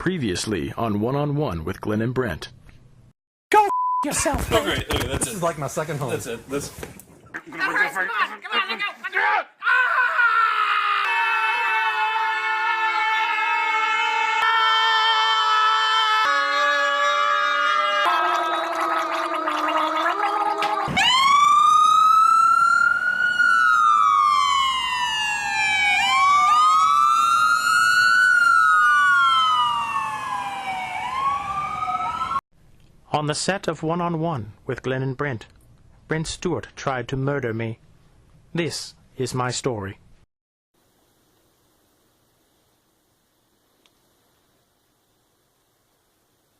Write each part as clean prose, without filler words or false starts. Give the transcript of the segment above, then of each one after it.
Previously on One with Glen and Brent. Go f*** yourself. Oh, great. Okay, that's This it. is like my second home. That's it. That's... Come on, let go. On the set of One with Glen and Brent, Brent Stewart tried to murder me. This is my story.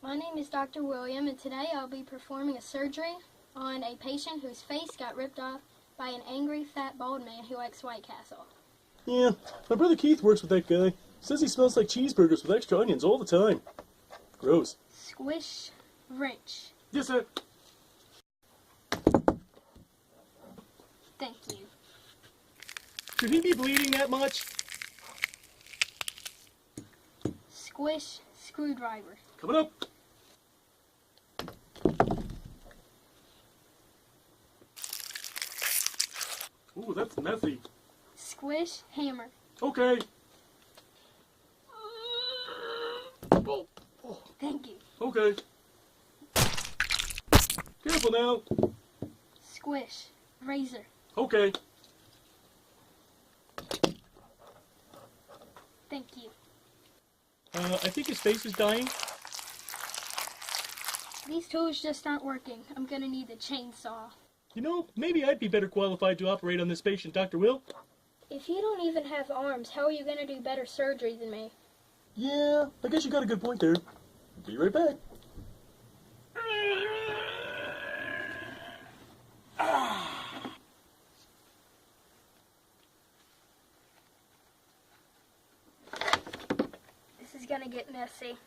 My name is Dr. William, and today I'll be performing a surgery on a patient whose face got ripped off by an angry, fat, bald man who likes White Castle. Yeah, my brother Keith works with that guy. Says he smells like cheeseburgers with extra onions all the time. Gross. Squish, wrench. Yes, sir. Thank you. Should he be bleeding that much? Squish, screwdriver. Coming up. Ooh, that's messy. Squish, hammer. Okay. Thank you. Okay. Careful now. Squish, razor. Okay. Thank you. I think his face is dying. These tools just aren't working. I'm gonna need the chainsaw. You know, maybe I'd be better qualified to operate on this patient, Dr. Will. If you don't even have arms, how are you gonna do better surgery than me? Yeah, I guess you got a good point there. Be right back. This is gonna get messy.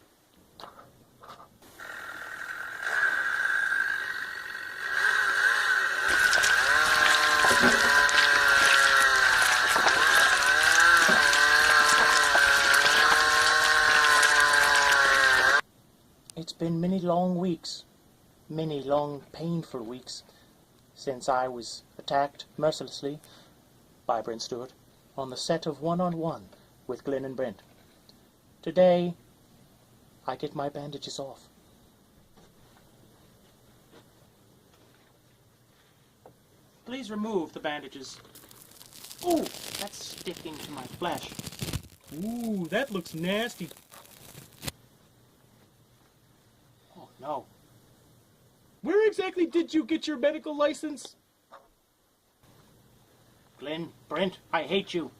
It's been many long weeks, many long painful weeks, since I was attacked mercilessly by Brent Stewart on the set of One with Glen and Brent. Today, I get my bandages off. Please remove the bandages. Ooh, that's sticking to my flesh. Ooh, that looks nasty. Oh, no. Where exactly did you get your medical license? Glen, Brent, I hate you.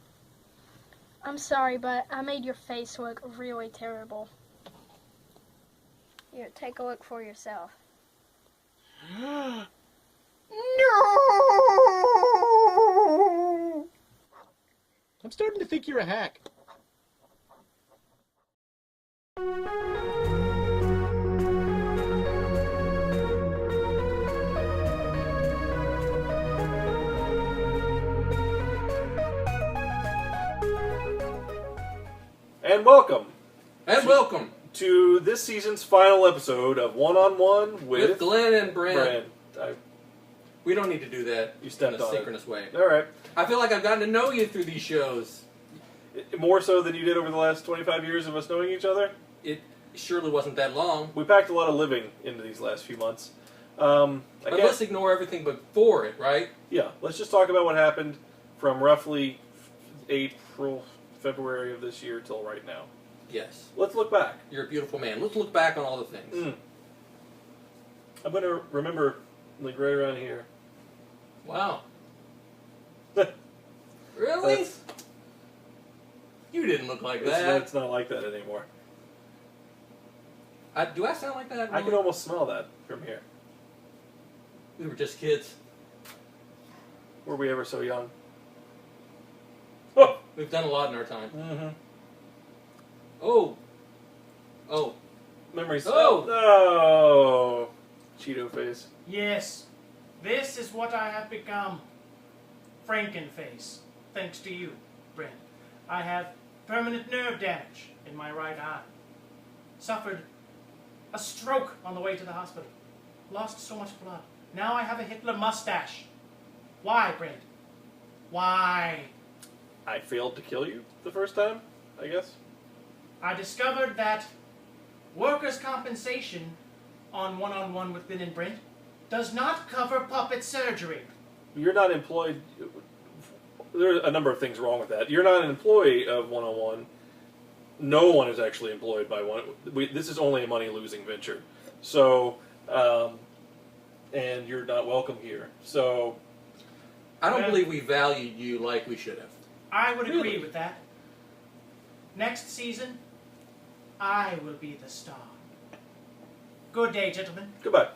I'm sorry, but I made your face look really terrible. Here, take a look for yourself. No! I'm starting to think you're a hack. And welcome And welcome to this season's final episode of One with Glen and Brent. Brent. We don't need to do that You stepped in a on it. synchronous way. All right. I feel like I've gotten to know you through these shows. More so than you did over the last 25 years of us knowing each other. It surely wasn't that long. We packed a lot of living into these last few months. But let's ignore everything before it, right? Yeah, let's just talk about what happened from roughly April, February of this year till right now. Yes. Let's look back. You're a beautiful man. Let's look back on all the things. I'm going to remember, like, right around here. Wow. Really? That's- You didn't look like that. It's not like that anymore. Do I sound like that? I can really? almost smell that from here. We were just kids. Were we ever so young? Oh! We've done a lot in our time. Mm-hmm. Oh. Oh. Memories. Oh! Oh! Cheeto face. Yes, this is what I have become. Frankenface, thanks to you, Brent. I have permanent nerve damage in my right eye. suffered a stroke on the way to the hospital. Lost so much blood. Now I have a Hitler mustache. Why, Brent? Why? I failed to kill you the first time, I guess. I discovered that workers' compensation on One-on-One with Glen and Brent does not cover puppet surgery. You're not employed. There are a number of things wrong with that. You're not an employee of One-on-One. No one is actually employed by one. This is only a money-losing venture. So, and you're not welcome here. So, I don't believe we valued you like we should have. I would agree with that. Next season, I will be the star. Good day, gentlemen. goodbye.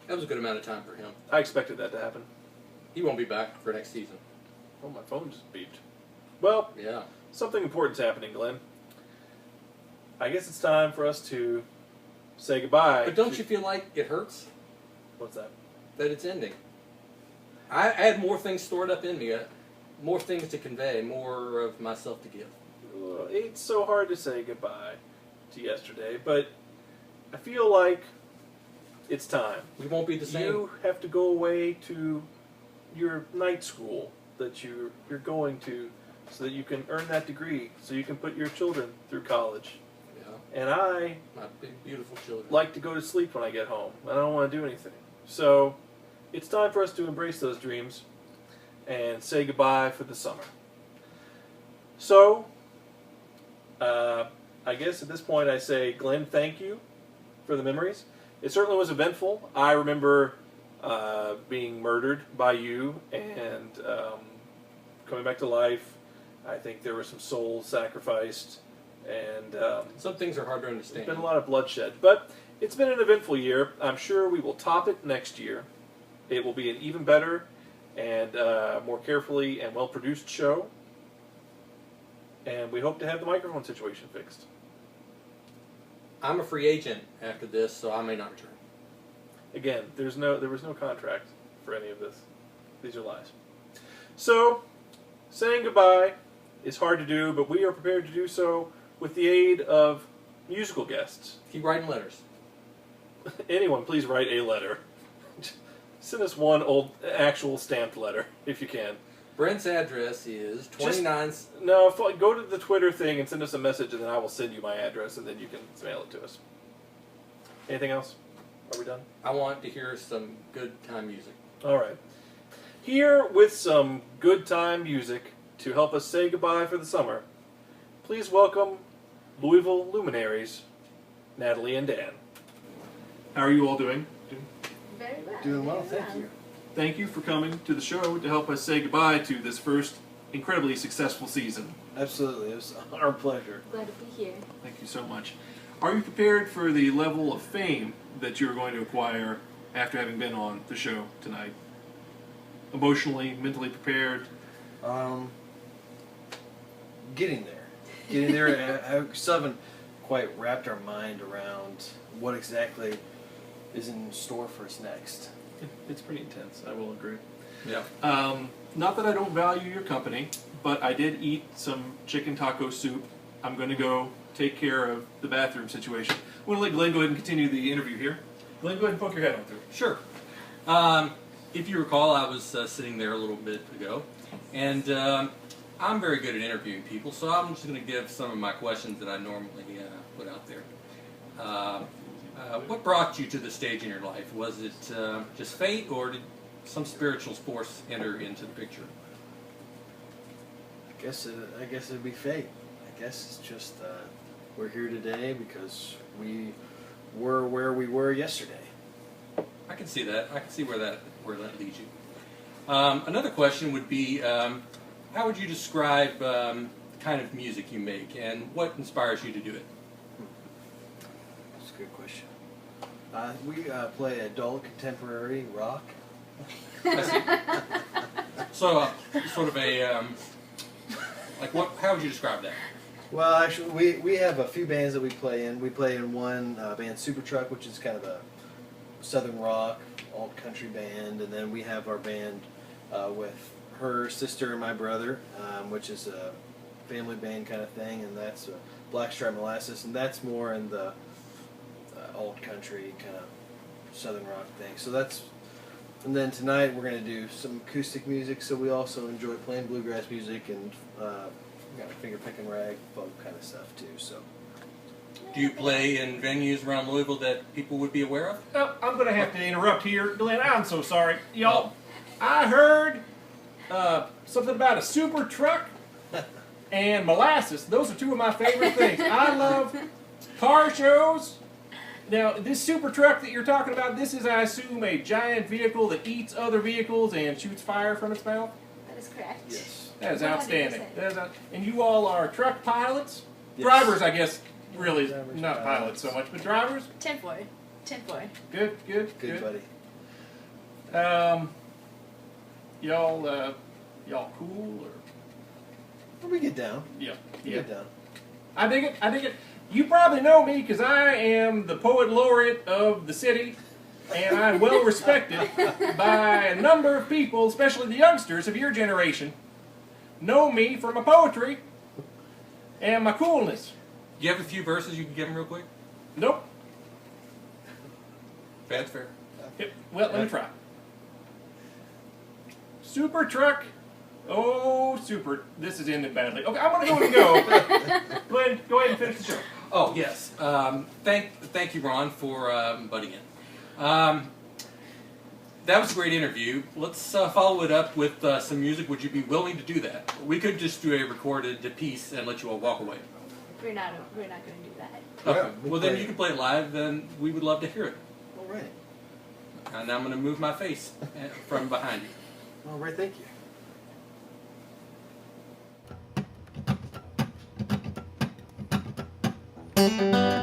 That was a good amount of time for him. I expected that to happen. He won't be back for next season. Oh, my phone just beeped. Well, Yeah. something important's happening, Glenn. I guess it's time for us to say goodbye. But don't you feel like it hurts What's that? that it's ending? I had more things stored up in me, more things to convey, more of myself to give. It's so hard to say goodbye to yesterday, but I feel like it's time. We won't be the same. You have to go away to your night school that you're going to so that you can earn that degree, so you can put your children through college. Yeah. And I My big, beautiful children. like to go to sleep when I get home. I don't want to do anything. So it's time for us to embrace those dreams and say goodbye for the summer. So I guess at this point I say, Glenn, thank you for the memories. It certainly was eventful. I remember being murdered by you and coming back to life. I think there were some souls sacrificed, and Some things are hard to there's understand. been a lot of bloodshed. But it's been an eventful year. I'm sure we will top it next year. It will be an even better and more carefully and well-produced show. And we hope to have the microphone situation fixed. I'm a free agent after this, so I may not return. Again, there was no contract for any of this. These are lies. So, saying goodbye is hard to do, but we are prepared to do so with the aid of musical guests. Keep writing letters. Anyone, please write a letter. Send us one old actual stamped letter, if you can. Brent's address is 29... No, go to the Twitter thing and send us a message, and then I will send you my address, and then you can mail it to us. Anything else? Are we done? I want to hear some good time music. All right. Here with some good time music to help us say goodbye for the summer, please welcome Louisville luminaries, Natalie and Dan. How are you all doing? Very well. Doing well, thank you. Thank you for coming to the show to help us say goodbye to this first incredibly successful season. Absolutely, it was our pleasure. Glad to be here. Thank you so much. Are you prepared for the level of fame that you're going to acquire after having been on the show tonight? Emotionally, mentally prepared? Getting there. Getting there. I still haven't quite wrapped our mind around what exactly is in store for us next. It's pretty intense, I will agree. Yeah. Not that I don't value your company, but I did eat some chicken taco soup. I'm going to go take care of the bathroom situation. I'm going to let Glenn go ahead and continue the interview here. Glenn, go ahead and poke your head on through. Sure. If you recall, I was sitting there a little bit ago, and I'm very good at interviewing people, so I'm just going to give some of my questions that I normally put out there. What brought you to the stage in your life? Was it just fate, or did some spiritual force enter into the picture? I guess it'd be fate. I guess it's just we're here today because we were where we were yesterday. I can see that. I can see where that leads you. Another question would be, how would you describe the kind of music you make, and what inspires you to do it? That's a good question. We play adult contemporary rock. I see. So, sort of a like what? How would you describe that? Well, actually, we have a few bands that we play in. We play in one band, Super Truck, which is kind of a southern rock, alt country band, and then we have our band with her sister and my brother, which is a family band kind of thing, and that's Blackstripe Molasses, and that's more in the old country kind of southern rock thing. So that's, and then tonight we're going to do some acoustic music. So we also enjoy playing bluegrass music and got finger picking rag, folk kind of stuff too. So. Do you play in venues around Louisville that people would be aware of? I'm going to have to interrupt here. Glenn, I'm so sorry. Y'all, I heard something about a super truck and molasses. Those are two of my favorite things. I love car shows. Now, this super truck that you're talking about, this is, I assume, a giant vehicle that eats other vehicles and shoots fire from its mouth? That is correct. Yes. That is 100%. outstanding. And you all are truck pilots? Yes. Drivers, I guess, really, Drivers, not pilots so much, but drivers? 10-4. 10-4. Good, good, Good buddy. Y'all cool or? When we get down. Yeah, We yeah. get down. I dig it. I dig it. You probably know me because I am the poet laureate of the city, and I'm well respected by a number of people, especially the youngsters of your generation, know me for my poetry and my coolness. Do you have a few verses you can give them real quick? Nope. That's fair. Yep. Well, let me try. Super truck. Oh, super. This is ended badly. Okay, I'm going to go. Glenn, go ahead and finish the show. Oh, yes. Thank you, Ron, for butting in. That was a great interview. Let's follow it up with some music. Would you be willing to do that? We could just do a recorded piece and let you all walk away. We're not going to do that. Okay. Well, then you can play it live. Then we would love to hear it. All right. And I'm going to move my face from behind you. All right. Thank you. Thank you.